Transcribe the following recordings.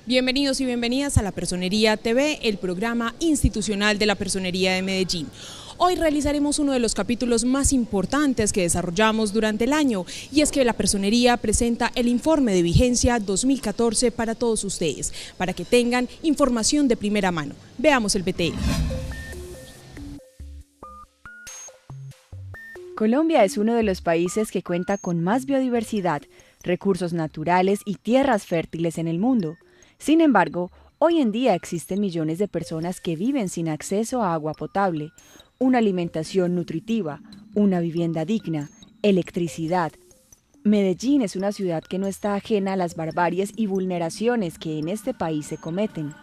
Bienvenidos y bienvenidas a La Personería TV, el programa institucional de la Personería de Medellín. Hoy realizaremos uno de los capítulos más importantes que desarrollamos durante el año, y es que la Personería presenta el informe de vigencia 2014 para todos ustedes, para que tengan información de primera mano. Veamos el VTR. Colombia es uno de los países que cuenta con más biodiversidad, recursos naturales y tierras fértiles en el mundo. Sin embargo, hoy en día existen millones de personas que viven sin acceso a agua potable, una alimentación nutritiva, una vivienda digna, electricidad. Medellín es una ciudad que no está ajena a las barbaries y vulneraciones que en este país se cometen.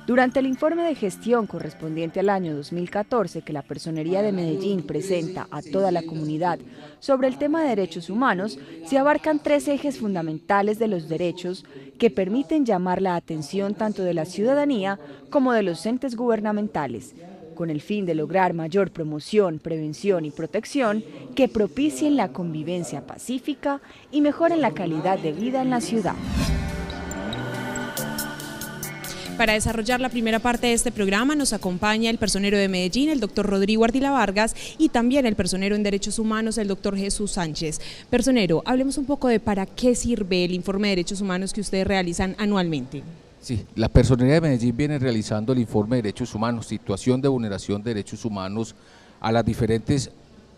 Durante el informe de gestión correspondiente al año 2014 que la Personería de Medellín presenta a toda la comunidad sobre el tema de derechos humanos, se abarcan 3 ejes fundamentales de los derechos que permiten llamar la atención tanto de la ciudadanía como de los entes gubernamentales, con el fin de lograr mayor promoción, prevención y protección que propicien la convivencia pacífica y mejoren la calidad de vida en la ciudad. Para desarrollar la primera parte de este programa nos acompaña el personero de Medellín, el doctor Rodrigo Ardila Vargas, y también el personero en Derechos Humanos, el doctor Jesús Sánchez. Personero, hablemos un poco de para qué sirve el informe de Derechos Humanos que ustedes realizan anualmente. Sí, la Personería de Medellín viene realizando el informe de Derechos Humanos, situación de vulneración de derechos humanos a las diferentes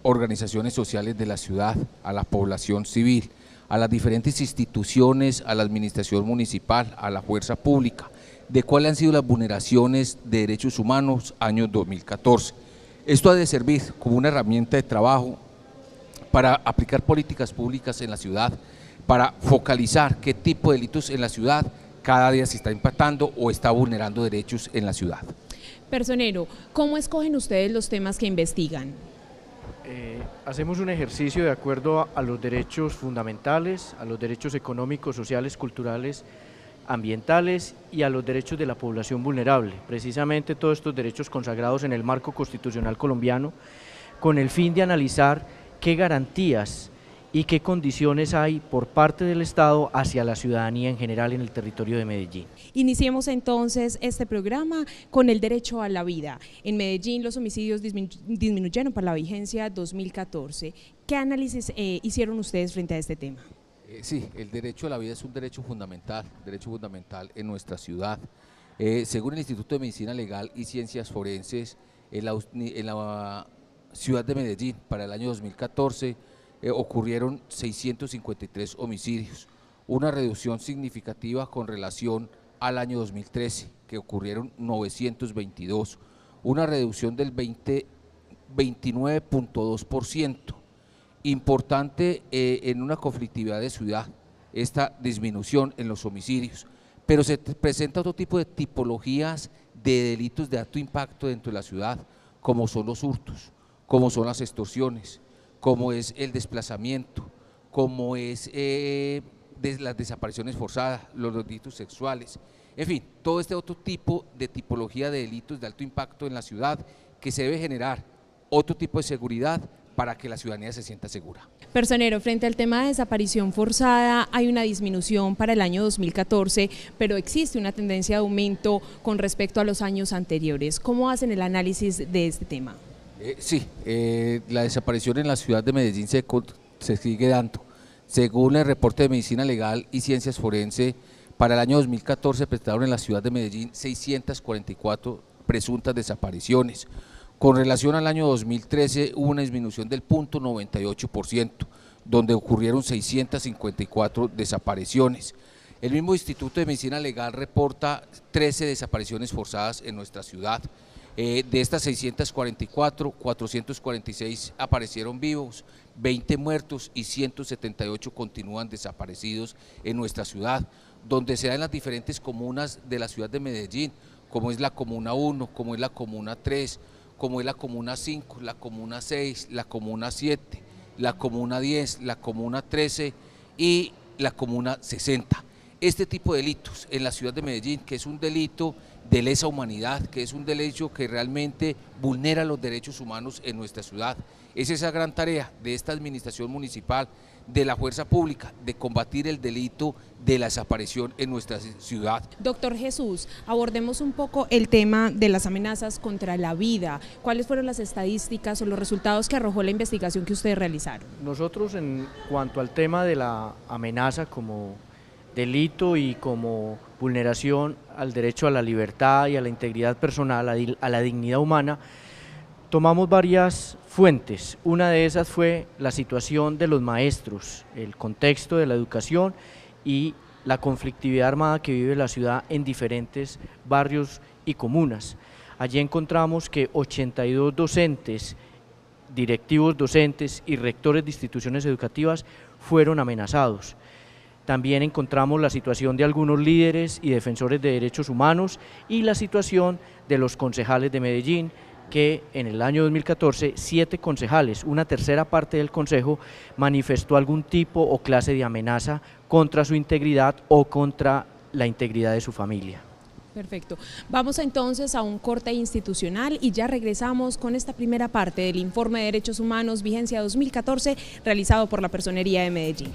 organizaciones sociales de la ciudad, a la población civil, a las diferentes instituciones, a la administración municipal, a la fuerza pública, de cuáles han sido las vulneraciones de derechos humanos año 2014. Esto ha de servir como una herramienta de trabajo para aplicar políticas públicas en la ciudad, para focalizar qué tipo de delitos en la ciudad cada día se está impactando o está vulnerando derechos en la ciudad. Personero, ¿cómo escogen ustedes los temas que investigan? Hacemos un ejercicio de acuerdo a los derechos fundamentales, a los derechos económicos, sociales, culturales, ambientales y a los derechos de la población vulnerable, precisamente todos estos derechos consagrados en el marco constitucional colombiano, con el fin de analizar qué garantías y qué condiciones hay por parte del Estado hacia la ciudadanía en general en el territorio de Medellín. Iniciemos entonces este programa con el derecho a la vida. En Medellín los homicidios disminuyeron para la vigencia 2014. ¿Qué análisis hicieron ustedes frente a este tema? Sí, el derecho a la vida es un derecho fundamental en nuestra ciudad. Según el Instituto de Medicina Legal y Ciencias Forenses, en la ciudad de Medellín para el año 2014 ocurrieron 653 homicidios, una reducción significativa con relación al año 2013, que ocurrieron 922, una reducción del 29.2%. Importante en una conflictividad de ciudad, esta disminución en los homicidios, pero se presenta otro tipo de tipologías de delitos de alto impacto dentro de la ciudad, como son los hurtos, como son las extorsiones, como es el desplazamiento, como es las desapariciones forzadas, los delitos sexuales, en fin, todo este otro tipo de tipología de delitos de alto impacto en la ciudad que se debe generar otro tipo de seguridad para que la ciudadanía se sienta segura. Personero, frente al tema de desaparición forzada hay una disminución para el año 2014, pero existe una tendencia de aumento con respecto a los años anteriores. ¿Cómo hacen el análisis de este tema? La desaparición en la ciudad de Medellín se sigue dando. Según el reporte de Medicina Legal y Ciencias Forenses, para el año 2014 presentaron en la ciudad de Medellín 644 presuntas desapariciones. Con relación al año 2013 hubo una disminución del 0.98%, donde ocurrieron 654 desapariciones. El mismo Instituto de Medicina Legal reporta 13 desapariciones forzadas en nuestra ciudad. De estas 644, 446 aparecieron vivos, 20 muertos y 178 continúan desaparecidos en nuestra ciudad, donde se da en las diferentes comunas de la ciudad de Medellín, como es la Comuna 1, como es la Comuna 3, como es la Comuna 5, la Comuna 6, la Comuna 7, la Comuna 10, la Comuna 13 y la Comuna 60. Este tipo de delitos en la ciudad de Medellín, que es un delito de lesa humanidad, que es un delito que realmente vulnera los derechos humanos en nuestra ciudad. Es esa gran tarea de esta administración municipal, de la fuerza pública, de combatir el delito de la desaparición en nuestra ciudad. Doctor Jesús, abordemos un poco el tema de las amenazas contra la vida. ¿Cuáles fueron las estadísticas o los resultados que arrojó la investigación que ustedes realizaron? Nosotros, en cuanto al tema de la amenaza como delito y como vulneración al derecho a la libertad y a la integridad personal, a la dignidad humana, tomamos varias fuentes. Una de esas fue la situación de los maestros, el contexto de la educación y la conflictividad armada que vive la ciudad en diferentes barrios y comunas. Allí encontramos que 82 docentes, directivos docentes y rectores de instituciones educativas fueron amenazados. También encontramos la situación de algunos líderes y defensores de derechos humanos y la situación de los concejales de Medellín, que en el año 2014 7 concejales, una tercera parte del consejo, manifestó algún tipo o clase de amenaza contra su integridad o contra la integridad de su familia. Perfecto. Vamos entonces a un corte institucional y ya regresamos con esta primera parte del Informe de Derechos Humanos Vigencia 2014 realizado por la Personería de Medellín.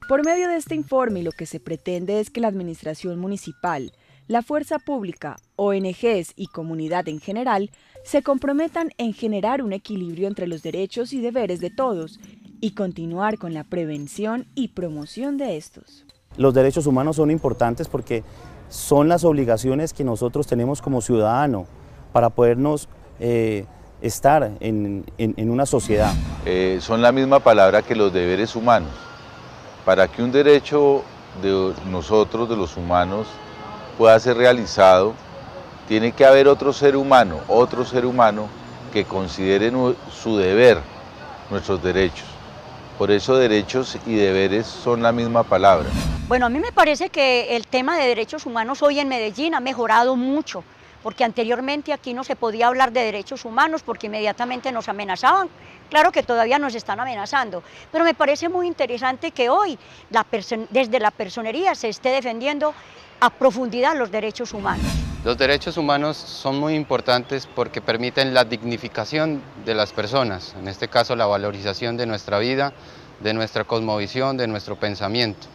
Por medio de este informe, lo que se pretende es que la administración municipal, la fuerza pública, ONGs y comunidad en general se comprometan en generar un equilibrio entre los derechos y deberes de todos y continuar con la prevención y promoción de estos. Los derechos humanos son importantes porque son las obligaciones que nosotros tenemos como ciudadano para podernos estar en una sociedad. Son la misma palabra que los deberes humanos. Para que un derecho de nosotros, de los humanos, pueda ser realizado, tiene que haber otro ser humano que considere su deber, nuestros derechos. Por eso derechos y deberes son la misma palabra. Bueno, a mí me parece que el tema de derechos humanos hoy en Medellín ha mejorado mucho, porque anteriormente aquí no se podía hablar de derechos humanos porque inmediatamente nos amenazaban. Claro que todavía nos están amenazando, pero me parece muy interesante que hoy desde la personería se esté defendiendo a profundidad los derechos humanos. Los derechos humanos son muy importantes porque permiten la dignificación de las personas, en este caso la valorización de nuestra vida, de nuestra cosmovisión, de nuestro pensamiento,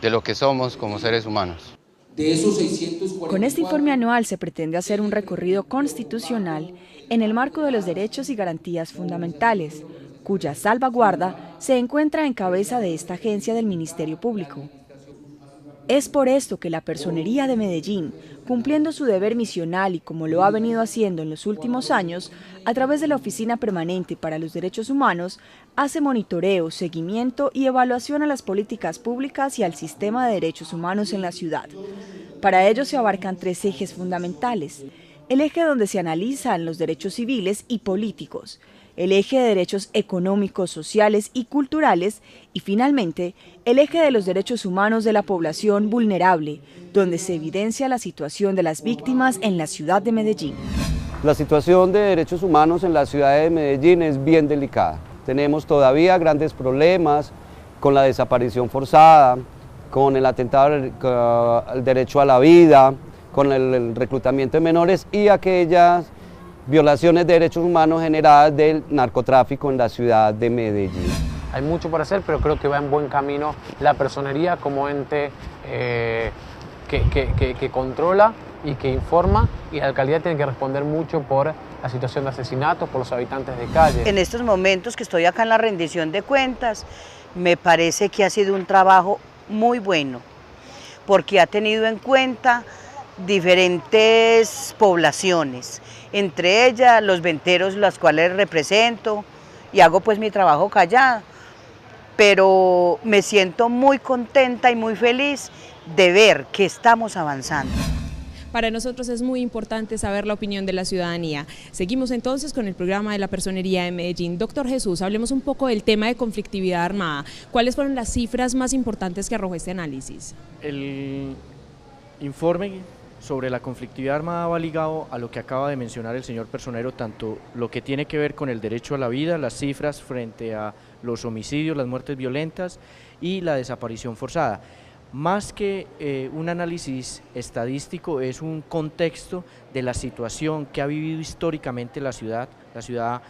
de lo que somos como seres humanos. De esos 644... Con este informe anual se pretende hacer un recorrido constitucional en el marco de los derechos y garantías fundamentales, cuya salvaguarda se encuentra en cabeza de esta agencia del Ministerio Público. Es por esto que la Personería de Medellín, cumpliendo su deber misional y como lo ha venido haciendo en los últimos años, a través de la Oficina Permanente para los Derechos Humanos, hace monitoreo, seguimiento y evaluación a las políticas públicas y al sistema de derechos humanos en la ciudad. Para ello se abarcan 3 ejes fundamentales: el eje donde se analizan los derechos civiles y políticos, el eje de derechos económicos, sociales y culturales y finalmente el eje de los derechos humanos de la población vulnerable, donde se evidencia la situación de las víctimas en la ciudad de Medellín. La situación de derechos humanos en la ciudad de Medellín es bien delicada. Tenemos todavía grandes problemas con la desaparición forzada, con el atentado al derecho a la vida, con el reclutamiento de menores y aquellas violaciones de derechos humanos generadas del narcotráfico en la ciudad de Medellín. Hay mucho por hacer, pero creo que va en buen camino la personería como ente que controla y que informa, y la alcaldía tiene que responder mucho por la situación de asesinatos, por los habitantes de calle. En estos momentos que estoy acá en la rendición de cuentas, me parece que ha sido un trabajo muy bueno, porque ha tenido en cuenta diferentes poblaciones, entre ellas los venteros, las cuales represento y hago pues mi trabajo callada, pero me siento muy contenta y muy feliz de ver que estamos avanzando. Para nosotros es muy importante saber la opinión de la ciudadanía. Seguimos entonces con el programa de la Personería de Medellín. Doctor Jesús, hablemos un poco del tema de conflictividad armada. ¿Cuáles fueron las cifras más importantes que arrojó este análisis? El informe sobre la conflictividad armada va ligado a lo que acaba de mencionar el señor personero, tanto lo que tiene que ver con el derecho a la vida, las cifras frente a los homicidios, las muertes violentas y la desaparición forzada. Más que un análisis estadístico, es un contexto de la situación que ha vivido históricamente la ciudad. La ciudad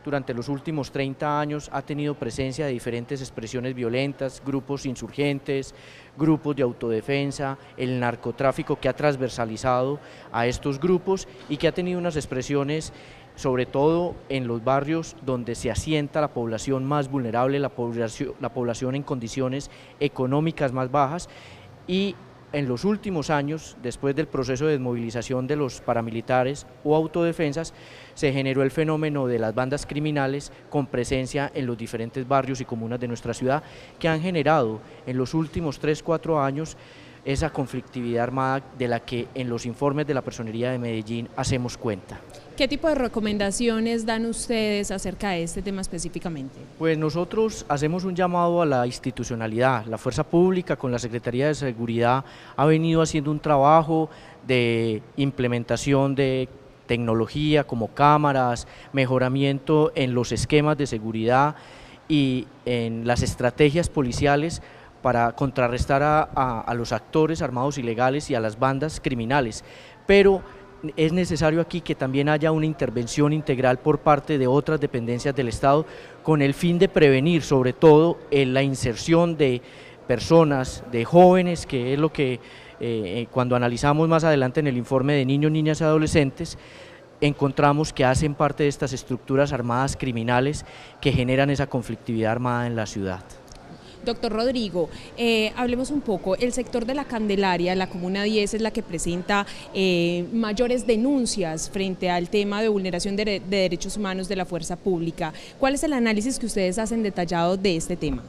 durante los últimos 30 años ha tenido presencia de diferentes expresiones violentas, grupos insurgentes, grupos de autodefensa, el narcotráfico que ha transversalizado a estos grupos y que ha tenido unas expresiones sobre todo en los barrios donde se asienta la población más vulnerable, la población en condiciones económicas más bajas, y en los últimos años, después del proceso de desmovilización de los paramilitares o autodefensas, se generó el fenómeno de las bandas criminales con presencia en los diferentes barrios y comunas de nuestra ciudad, que han generado en los últimos 3-4 años esa conflictividad armada de la que en los informes de la Personería de Medellín hacemos cuenta. ¿Qué tipo de recomendaciones dan ustedes acerca de este tema específicamente? Pues nosotros hacemos un llamado a la institucionalidad. La Fuerza Pública con la Secretaría de Seguridad ha venido haciendo un trabajo de implementación de tecnología como cámaras, mejoramiento en los esquemas de seguridad y en las estrategias policiales para contrarrestar a los actores armados ilegales y a las bandas criminales, pero es necesario aquí que también haya una intervención integral por parte de otras dependencias del Estado con el fin de prevenir sobre todo la inserción de personas, de jóvenes, que es lo que cuando analizamos más adelante en el informe de niños, niñas y adolescentes, encontramos que hacen parte de estas estructuras armadas criminales que generan esa conflictividad armada en la ciudad. Doctor Rodrigo, hablemos un poco. El sector de la Candelaria, la Comuna 10, es la que presenta mayores denuncias frente al tema de vulneración de derechos humanos de la fuerza pública. ¿Cuál es el análisis que ustedes hacen detallado de este tema?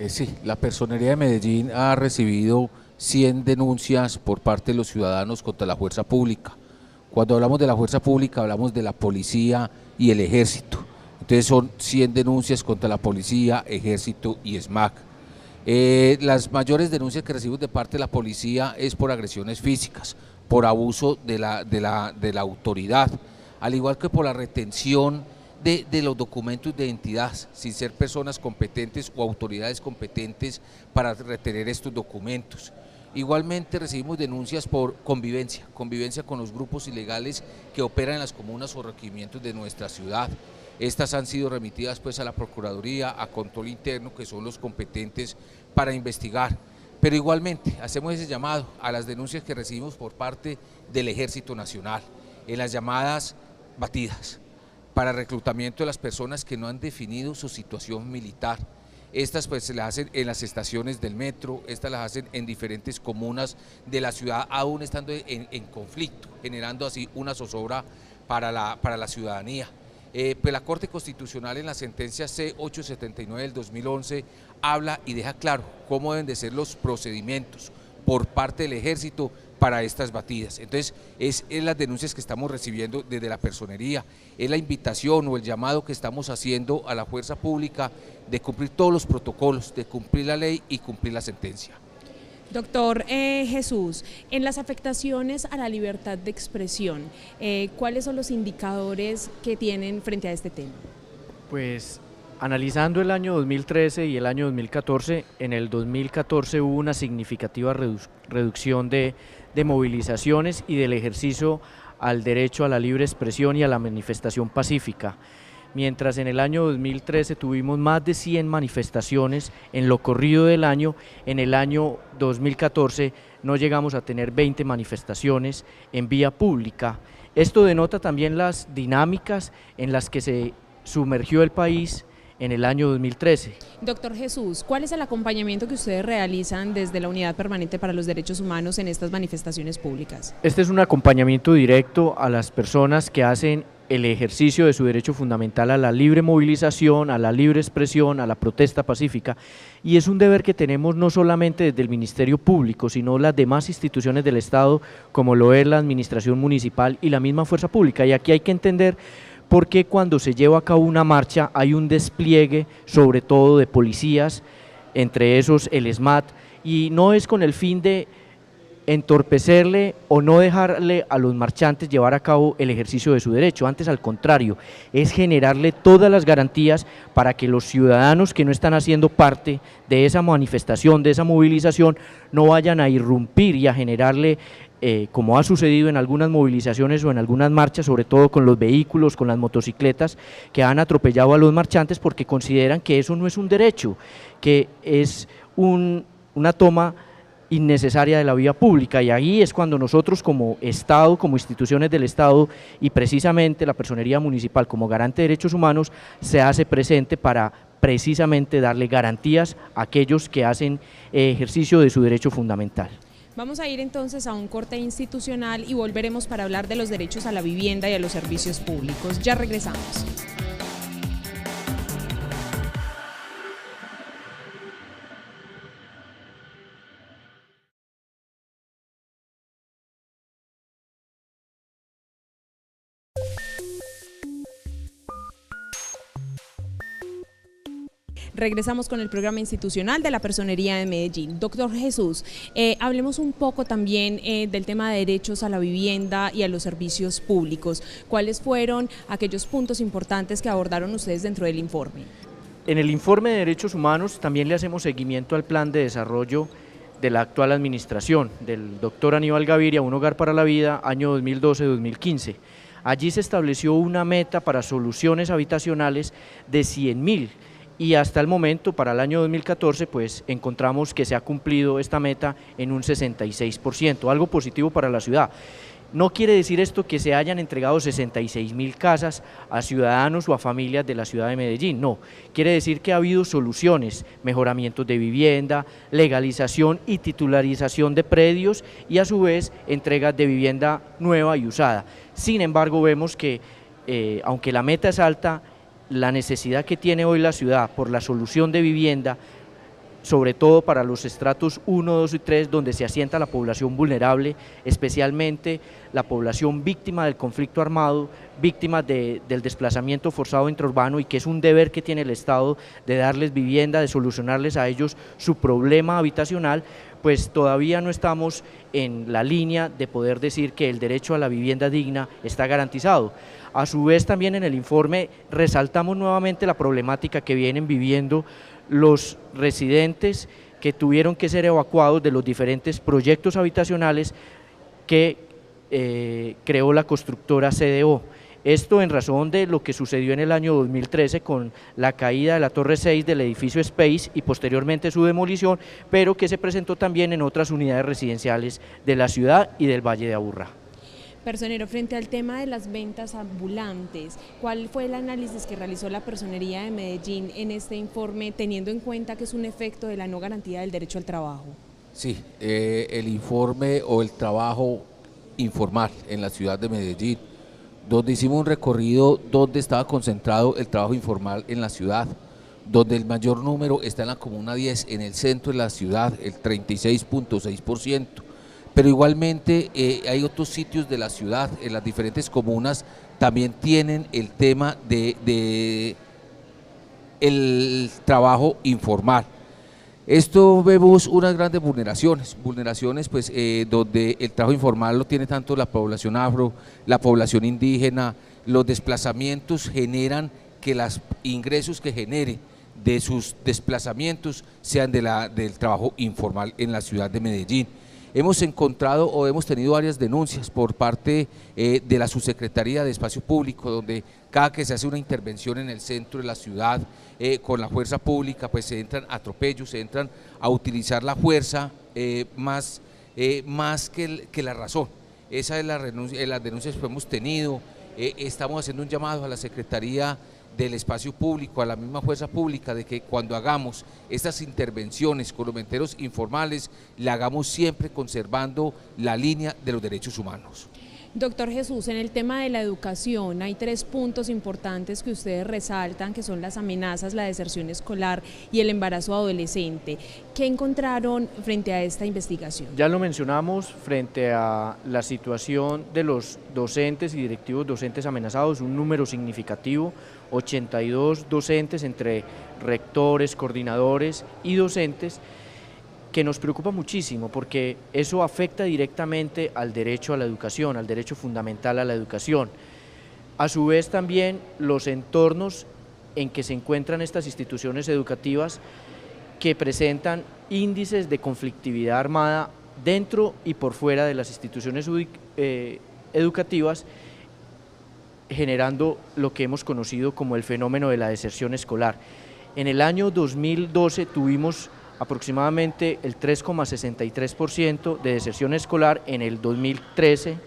Sí, la Personería de Medellín ha recibido 100 denuncias por parte de los ciudadanos contra la fuerza pública. Cuando hablamos de la fuerza pública hablamos de la policía y el ejército. Entonces son 100 denuncias contra la policía, ejército y SMAC. Las mayores denuncias que recibimos de parte de la policía es por agresiones físicas, por abuso de la autoridad, al igual que por la retención de los documentos de identidad, sin ser personas competentes o autoridades competentes para retener estos documentos. Igualmente recibimos denuncias por convivencia con los grupos ilegales que operan en las comunas o regimientos de nuestra ciudad. Estas han sido remitidas pues a la Procuraduría, a Control Interno, que son los competentes para investigar. Pero igualmente hacemos ese llamado a las denuncias que recibimos por parte del Ejército Nacional, en las llamadas batidas, para reclutamiento de las personas que no han definido su situación militar. Estas pues se las hacen en las estaciones del metro, estas las hacen en diferentes comunas de la ciudad, aún estando en conflicto, generando así una zozobra para la ciudadanía. Pues la Corte Constitucional en la sentencia C-879 del 2011 habla y deja claro cómo deben de ser los procedimientos por parte del Ejército para estas batidas. Entonces es las denuncias que estamos recibiendo desde la Personería, es la invitación o el llamado que estamos haciendo a la fuerza pública de cumplir todos los protocolos, de cumplir la ley y cumplir la sentencia. Doctor Jesús, en las afectaciones a la libertad de expresión, ¿cuáles son los indicadores que tienen frente a este tema? Pues analizando el año 2013 y el año 2014, en el 2014 hubo una significativa reducción de movilizaciones y del ejercicio al derecho a la libre expresión y a la manifestación pacífica. Mientras en el año 2013 tuvimos más de 100 manifestaciones en lo corrido del año, en el año 2014 no llegamos a tener 20 manifestaciones en vía pública. Esto denota también las dinámicas en las que se sumergió el país en el año 2013. Doctor Jesús, ¿cuál es el acompañamiento que ustedes realizan desde la Unidad Permanente para los Derechos Humanos en estas manifestaciones públicas? Este es un acompañamiento directo a las personas que hacen el ejercicio de su derecho fundamental a la libre movilización, a la libre expresión, a la protesta pacífica, y es un deber que tenemos no solamente desde el Ministerio Público, sino las demás instituciones del Estado, como lo es la administración municipal y la misma fuerza pública, y aquí hay que entender por qué cuando se lleva a cabo una marcha hay un despliegue, sobre todo de policías, entre esos el SMAT, y no es con el fin de entorpecerle o no dejarle a los marchantes llevar a cabo el ejercicio de su derecho, antes al contrario, es generarle todas las garantías para que los ciudadanos que no están haciendo parte de esa manifestación, de esa movilización, no vayan a irrumpir y a generarle, como ha sucedido en algunas movilizaciones o en algunas marchas, sobre todo con los vehículos, con las motocicletas, que han atropellado a los marchantes porque consideran que eso no es un derecho, que es una toma innecesaria de la vía pública, y ahí es cuando nosotros como Estado, como instituciones del Estado y precisamente la Personería Municipal como garante de derechos humanos se hace presente para precisamente darle garantías a aquellos que hacen ejercicio de su derecho fundamental. Vamos a ir entonces a un corte institucional y volveremos para hablar de los derechos a la vivienda y a los servicios públicos. Ya regresamos. Regresamos con el programa institucional de la Personería de Medellín. Doctor Jesús, hablemos un poco también del tema de derechos a la vivienda y a los servicios públicos. ¿Cuáles fueron aquellos puntos importantes que abordaron ustedes dentro del informe? En el informe de derechos humanos también le hacemos seguimiento al plan de desarrollo de la actual administración, del doctor Aníbal Gaviria, Un Hogar para la Vida, año 2012-2015. Allí se estableció una meta para soluciones habitacionales de 100.000, y hasta el momento, para el año 2014, pues encontramos que se ha cumplido esta meta en un 66%, algo positivo para la ciudad. No quiere decir esto que se hayan entregado 66.000 casas a ciudadanos o a familias de la ciudad de Medellín, no. Quiere decir que ha habido soluciones, mejoramientos de vivienda, legalización y titularización de predios y a su vez entregas de vivienda nueva y usada. Sin embargo, vemos que aunque la meta es alta, la necesidad que tiene hoy la ciudad por la solución de vivienda, sobre todo para los estratos 1, 2 y 3, donde se asienta la población vulnerable, especialmente la población víctima del conflicto armado, víctima del desplazamiento forzado intraurbano, y que es un deber que tiene el Estado de darles vivienda, de solucionarles a ellos su problema habitacional, pues todavía no estamos en la línea de poder decir que el derecho a la vivienda digna está garantizado. A su vez, también en el informe resaltamos nuevamente la problemática que vienen viviendo los residentes que tuvieron que ser evacuados de los diferentes proyectos habitacionales que creó la constructora CDO. Esto en razón de lo que sucedió en el año 2013 con la caída de la Torre 6 del edificio Space y posteriormente su demolición, pero que se presentó también en otras unidades residenciales de la ciudad y del Valle de Aburrá. Personero, frente al tema de las ventas ambulantes, ¿cuál fue el análisis que realizó la Personería de Medellín en este informe, teniendo en cuenta que es un efecto de la no garantía del derecho al trabajo? Sí, el informe o el trabajo informal en la ciudad de Medellín, donde hicimos un recorrido donde estaba concentrado el trabajo informal en la ciudad, donde el mayor número está en la Comuna 10, en el centro de la ciudad, el 36.6%. Pero igualmente hay otros sitios de la ciudad, en las diferentes comunas, también tienen el tema de el trabajo informal. Esto vemos unas grandes vulneraciones pues donde el trabajo informal lo tiene tanto la población afro, la población indígena, los desplazamientos generan que los ingresos que genere de sus desplazamientos sean del trabajo informal en la ciudad de Medellín. Hemos encontrado o hemos tenido varias denuncias por parte de la Subsecretaría de Espacio Público, donde cada que se hace una intervención en el centro de la ciudad con la fuerza pública, pues se entran atropellos, se entran a utilizar la fuerza más que la razón. Esa es las denuncias que hemos tenido. Estamos haciendo un llamado a la Secretaría del Espacio Público, a la misma fuerza pública, de que cuando hagamos estas intervenciones con los venteros informales, la hagamos siempre conservando la línea de los derechos humanos. Doctor Jesús, en el tema de la educación hay 3 puntos importantes que ustedes resaltan, que son las amenazas, la deserción escolar y el embarazo adolescente. ¿Qué encontraron frente a esta investigación? Ya lo mencionamos, frente a la situación de los docentes y directivos docentes amenazados, un número significativo, 82 docentes entre rectores, coordinadores y docentes, que nos preocupa muchísimo porque eso afecta directamente al derecho a la educación, al derecho fundamental a la educación. A su vez también los entornos en que se encuentran estas instituciones educativas que presentan índices de conflictividad armada dentro y por fuera de las instituciones educativas, generando lo que hemos conocido como el fenómeno de la deserción escolar. En el año 2012 tuvimos aproximadamente el 3,63% de deserción escolar. En el 2013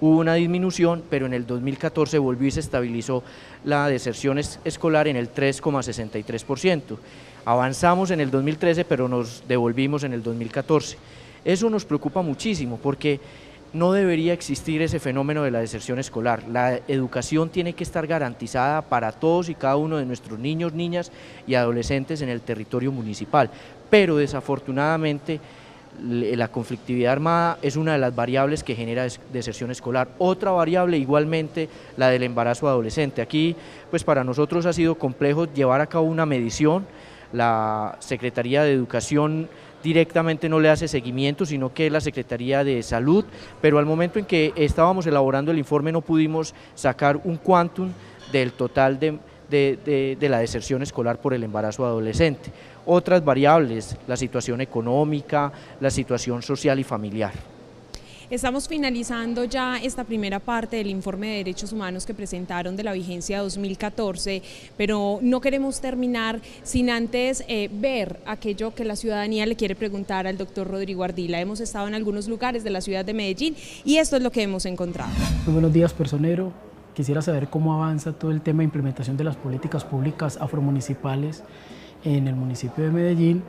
hubo una disminución, pero en el 2014 volvió y se estabilizó la deserción escolar en el 3,63%. Avanzamos en el 2013, pero nos devolvimos en el 2014. Eso nos preocupa muchísimo porque no debería existir ese fenómeno de la deserción escolar. La educación tiene que estar garantizada para todos y cada uno de nuestros niños, niñas y adolescentes en el territorio municipal, pero desafortunadamente la conflictividad armada es una de las variables que genera deserción escolar. Otra variable igualmente la del embarazo adolescente. Aquí pues para nosotros ha sido complejo llevar a cabo una medición. La Secretaría de Educación directamente no le hace seguimiento, sino que es la Secretaría de Salud, pero al momento en que estábamos elaborando el informe no pudimos sacar un quantum del total de la deserción escolar por el embarazo adolescente. Otras variables, la situación económica, la situación social y familiar. Estamos finalizando ya esta primera parte del informe de derechos humanos que presentaron de la vigencia 2014, pero no queremos terminar sin antes ver aquello que la ciudadanía le quiere preguntar al doctor Rodrigo Ardila. Hemos estado en algunos lugares de la ciudad de Medellín y esto es lo que hemos encontrado. Muy buenos días, personero. Quisiera saber cómo avanza todo el tema de implementación de las políticas públicas afromunicipales en el municipio de Medellín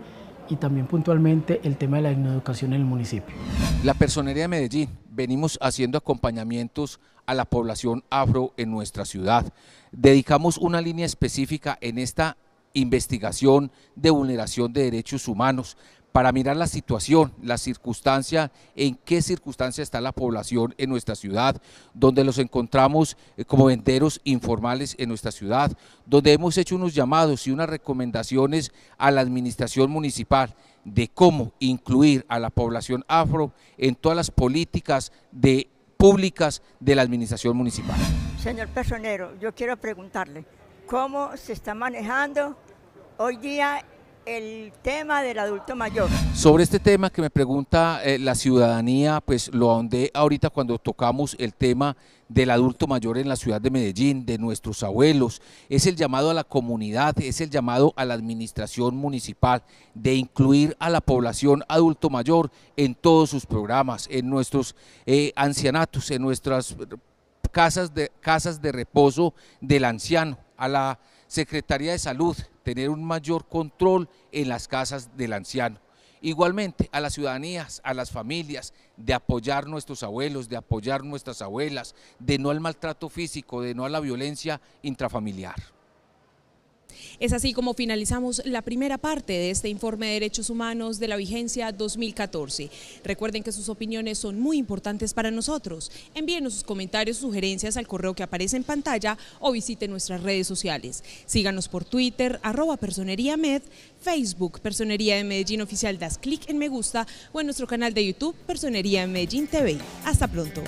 y también puntualmente el tema de la educación en el municipio. La Personería de Medellín venimos haciendo acompañamientos a la población afro en nuestra ciudad. Dedicamos una línea específica en esta investigación de vulneración de derechos humanos para mirar la situación, la circunstancia, en qué circunstancia está la población en nuestra ciudad, donde los encontramos como venderos informales en nuestra ciudad, donde hemos hecho unos llamados y unas recomendaciones a la administración municipal de cómo incluir a la población afro en todas las políticas públicas de la administración municipal. Señor personero, yo quiero preguntarle, ¿cómo se está manejando hoy día el tema del adulto mayor? Sobre este tema que me pregunta la ciudadanía, pues lo ahondé ahorita cuando tocamos el tema del adulto mayor en la ciudad de Medellín, de nuestros abuelos. Es el llamado a la comunidad, es el llamado a la administración municipal de incluir a la población adulto mayor en todos sus programas, en nuestros ancianatos, en nuestras casas de reposo del anciano, a la Secretaría de Salud, tener un mayor control en las casas del anciano. Igualmente a las ciudadanías, a las familias, de apoyar nuestros abuelos, de apoyar nuestras abuelas, de no al maltrato físico, de no a la violencia intrafamiliar. Es así como finalizamos la primera parte de este informe de derechos humanos de la vigencia 2014. Recuerden que sus opiniones son muy importantes para nosotros. Envíenos sus comentarios, sugerencias al correo que aparece en pantalla o visiten nuestras redes sociales. Síganos por Twitter, @personeriamed, Facebook, Personería de Medellín Oficial, das clic en me gusta o en nuestro canal de YouTube, Personería de Medellín TV. Hasta pronto.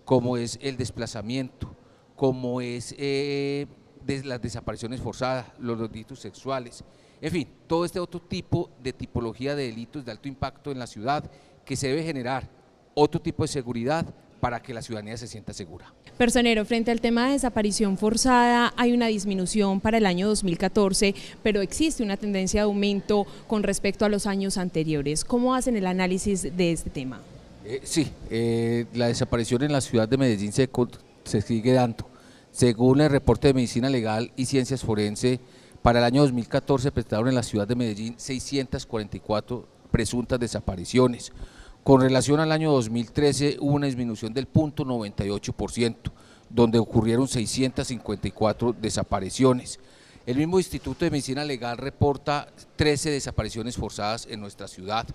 como es el desplazamiento, como es las desapariciones forzadas, los delitos sexuales, en fin, todo este otro tipo de tipología de delitos de alto impacto en la ciudad que se debe generar otro tipo de seguridad para que la ciudadanía se sienta segura. Personero, frente al tema de desaparición forzada hay una disminución para el año 2014, pero existe una tendencia de aumento con respecto a los años anteriores. ¿Cómo hacen el análisis de este tema? La desaparición en la ciudad de Medellín se sigue dando. Según el reporte de Medicina Legal y Ciencias Forenses, para el año 2014 presentaron en la ciudad de Medellín 644 presuntas desapariciones. Con relación al año 2013 hubo una disminución del 0.98%, donde ocurrieron 654 desapariciones. El mismo Instituto de Medicina Legal reporta 13 desapariciones forzadas en nuestra ciudad.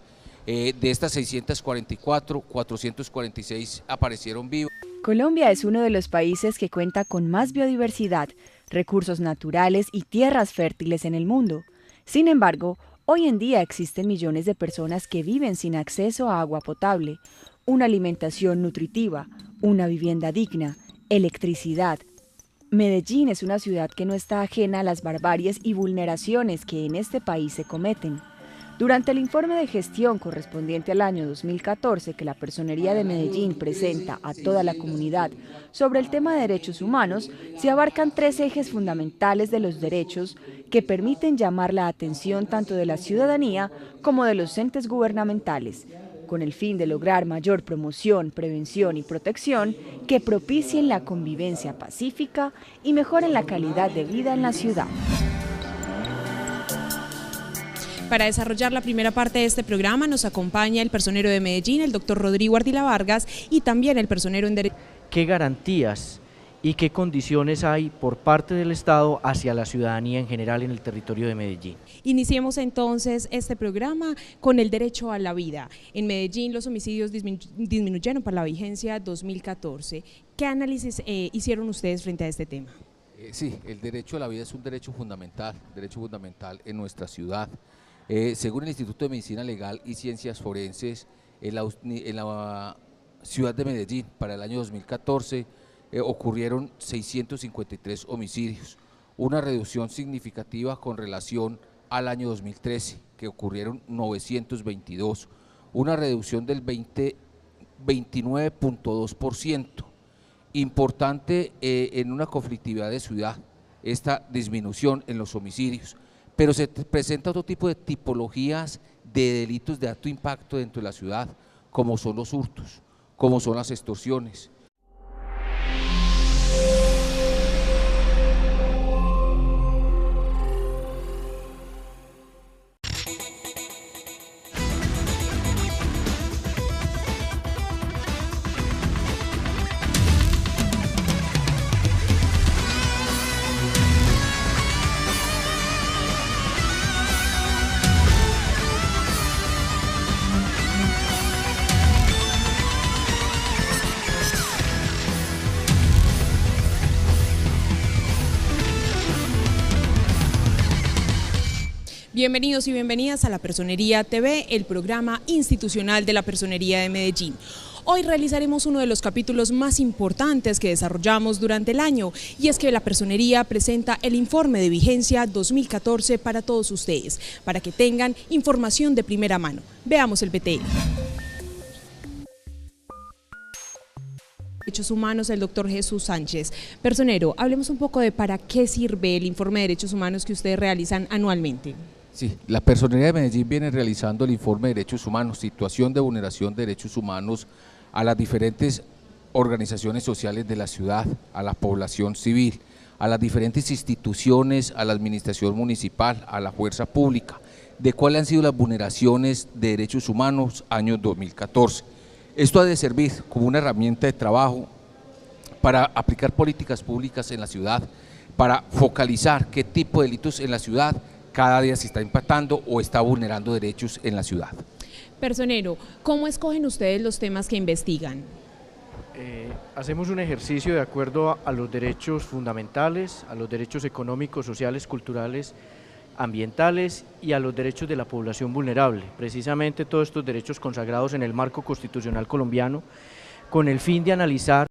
De estas 644, 446 aparecieron vivos. Colombia es uno de los países que cuenta con más biodiversidad, recursos naturales y tierras fértiles en el mundo. Sin embargo, hoy en día existen millones de personas que viven sin acceso a agua potable, una alimentación nutritiva, una vivienda digna, electricidad. Medellín es una ciudad que no está ajena a las barbaries y vulneraciones que en este país se cometen. Durante el informe de gestión correspondiente al año 2014 que la Personería de Medellín presenta a toda la comunidad sobre el tema de derechos humanos, se abarcan 3 ejes fundamentales de los derechos que permiten llamar la atención tanto de la ciudadanía como de los entes gubernamentales, con el fin de lograr mayor promoción, prevención y protección que propicien la convivencia pacífica y mejoren la calidad de vida en la ciudad. Para desarrollar la primera parte de este programa nos acompaña el personero de Medellín, el doctor Rodrigo Ardila Vargas, y también el personero en Derecho. ¿Qué garantías y qué condiciones hay por parte del Estado hacia la ciudadanía en general en el territorio de Medellín? Iniciemos entonces este programa con el derecho a la vida. En Medellín los homicidios disminuyeron para la vigencia 2014. ¿Qué análisis hicieron ustedes frente a este tema? Sí, el derecho a la vida es un derecho fundamental en nuestra ciudad. Según el Instituto de Medicina Legal y Ciencias Forenses, en la ciudad de Medellín para el año 2014 ocurrieron 653 homicidios, una reducción significativa con relación al año 2013, que ocurrieron 922, una reducción del 29.2%. Importante en una conflictividad de ciudad esta disminución en los homicidios, pero se presenta otro tipo de tipologías de delitos de alto impacto dentro de la ciudad, como son los hurtos, como son las extorsiones. Bienvenidos y bienvenidas a La Personería TV, el programa institucional de la Personería de Medellín. Hoy realizaremos uno de los capítulos más importantes que desarrollamos durante el año, y es que la Personería presenta el informe de vigencia 2014 para todos ustedes, para que tengan información de primera mano. Veamos el PTE. Derechos Humanos, el doctor Jesús Sánchez. Personero, hablemos un poco de para qué sirve el informe de derechos humanos que ustedes realizan anualmente. Sí, la Personería de Medellín viene realizando el informe de derechos humanos, situación de vulneración de derechos humanos a las diferentes organizaciones sociales de la ciudad, a la población civil, a las diferentes instituciones, a la administración municipal, a la fuerza pública, de cuáles han sido las vulneraciones de derechos humanos año 2014. Esto ha de servir como una herramienta de trabajo para aplicar políticas públicas en la ciudad, para focalizar qué tipo de delitos en la ciudad cada día se está impactando o está vulnerando derechos en la ciudad. Personero, ¿cómo escogen ustedes los temas que investigan? Hacemos un ejercicio de acuerdo a los derechos fundamentales, a los derechos económicos, sociales, culturales, ambientales y a los derechos de la población vulnerable, precisamente todos estos derechos consagrados en el marco constitucional colombiano, con el fin de analizar